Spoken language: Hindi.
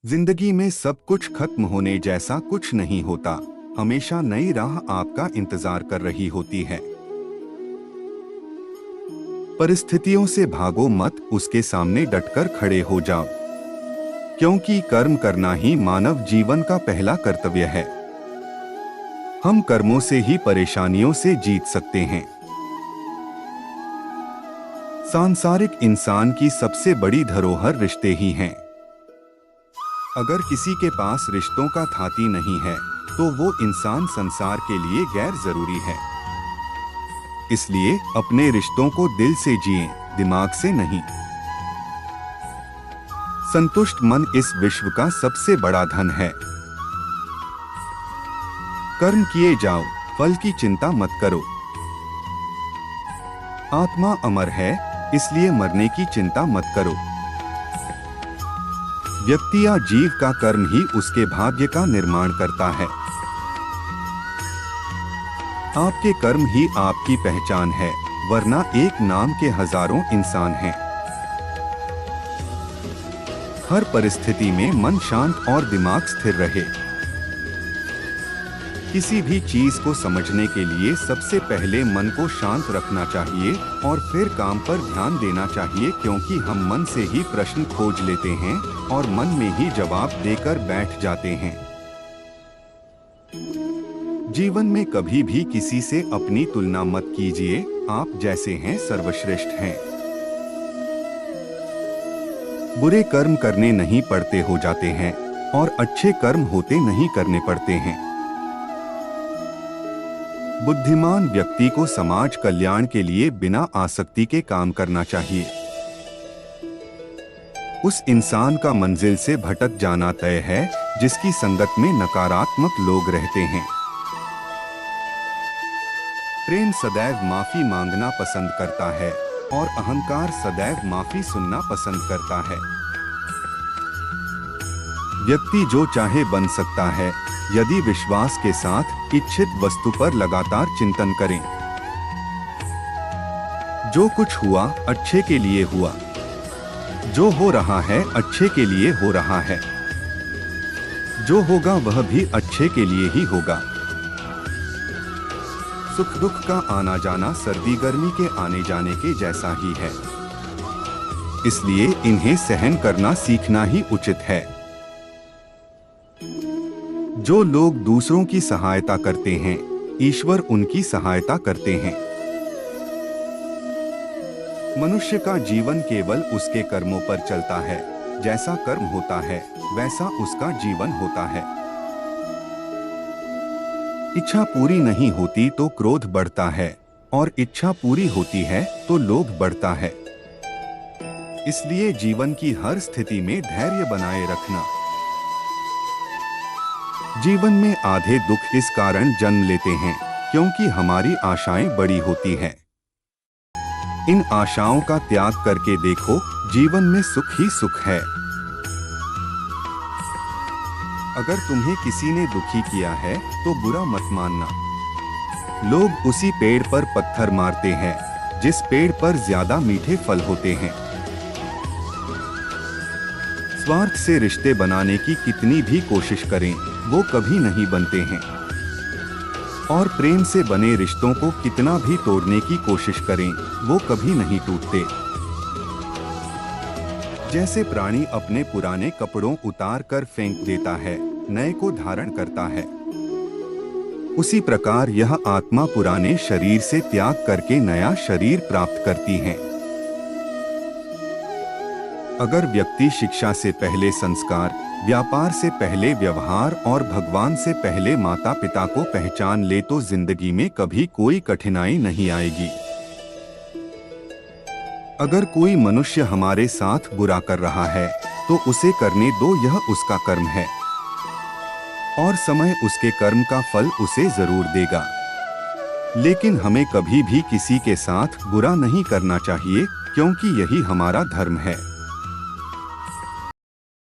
जिंदगी में सब कुछ खत्म होने जैसा कुछ नहीं होता। हमेशा नई राह आपका इंतजार कर रही होती है। परिस्थितियों से भागो मत, उसके सामने डटकर खड़े हो जाओ, क्योंकि कर्म करना ही मानव जीवन का पहला कर्तव्य है। हम कर्मों से ही परेशानियों से जीत सकते हैं। सांसारिक इंसान की सबसे बड़ी धरोहर रिश्ते ही हैं। अगर किसी के पास रिश्तों का थाती नहीं है तो वो इंसान संसार के लिए गैर जरूरी है। इसलिए अपने रिश्तों को दिल से जिएं, दिमाग से नहीं। संतुष्ट मन इस विश्व का सबसे बड़ा धन है। कर्म किए जाओ, फल की चिंता मत करो। आत्मा अमर है, इसलिए मरने की चिंता मत करो। व्यक्ति या जीव का कर्म ही उसके भाग्य का निर्माण करता है। आपके कर्म ही आपकी पहचान है, वरना एक नाम के हजारों इंसान हैं। हर परिस्थिति में मन शांत और दिमाग स्थिर रहे। किसी भी चीज को समझने के लिए सबसे पहले मन को शांत रखना चाहिए और फिर काम पर ध्यान देना चाहिए, क्योंकि हम मन से ही प्रश्न खोज लेते हैं और मन में ही जवाब देकर बैठ जाते हैं। जीवन में कभी भी किसी से अपनी तुलना मत कीजिए। आप जैसे हैं सर्वश्रेष्ठ हैं। बुरे कर्म करने नहीं पड़ते हो जाते हैं और अच्छे कर्म होते नहीं करने पड़ते हैं। बुद्धिमान व्यक्ति को समाज कल्याण के लिए बिना आसक्ति के काम करना चाहिए। उस इंसान का मंजिल से भटक जाना तय है जिसकी संगत में नकारात्मक लोग रहते हैं। प्रेम सदैव माफी मांगना पसंद करता है और अहंकार सदैव माफी सुनना पसंद करता है। व्यक्ति जो चाहे बन सकता है यदि विश्वास के साथ इच्छित वस्तु पर लगातार चिंतन करें। जो कुछ हुआ अच्छे के लिए हुआ, जो हो रहा है अच्छे के लिए हो रहा है, जो होगा वह भी अच्छे के लिए ही होगा। सुख दुख का आना जाना सर्दी गर्मी के आने जाने के जैसा ही है, इसलिए इन्हें सहन करना सीखना ही उचित है। जो लोग दूसरों की सहायता करते हैं, ईश्वर उनकी सहायता करते हैं। मनुष्य का जीवन केवल उसके कर्मों पर चलता है। जैसा कर्म होता है वैसा उसका जीवन होता है। इच्छा पूरी नहीं होती तो क्रोध बढ़ता है और इच्छा पूरी होती है तो लोभ बढ़ता है। इसलिए जीवन की हर स्थिति में धैर्य बनाए रखना। जीवन में आधे दुख इस कारण जन्म लेते हैं क्योंकि हमारी आशाएं बड़ी होती हैं। इन आशाओं का त्याग करके देखो, जीवन में सुख ही सुख है। अगर तुम्हें किसी ने दुखी किया है तो बुरा मत मानना। लोग उसी पेड़ पर पत्थर मारते हैं जिस पेड़ पर ज्यादा मीठे फल होते हैं। स्वार्थ से रिश्ते बनाने की कितनी भी कोशिश करें, वो कभी नहीं बनते हैं। और प्रेम से बने रिश्तों को कितना भी तोड़ने की कोशिश करें, वो कभी नहीं टूटते। जैसे प्राणी अपने पुराने कपड़ों उतार कर फेंक देता है, नए को धारण करता है, उसी प्रकार यह आत्मा पुराने शरीर से त्याग करके नया शरीर प्राप्त करती है। अगर व्यक्ति शिक्षा से पहले संस्कार, व्यापार से पहले व्यवहार और भगवान से पहले माता पिता को पहचान ले तो जिंदगी में कभी कोई कठिनाई नहीं आएगी। अगर कोई मनुष्य हमारे साथ बुरा कर रहा है तो उसे करने दो, यह उसका कर्म है और समय उसके कर्म का फल उसे जरूर देगा। लेकिन हमें कभी भी किसी के साथ बुरा नहीं करना चाहिए, क्योंकि यही हमारा धर्म है।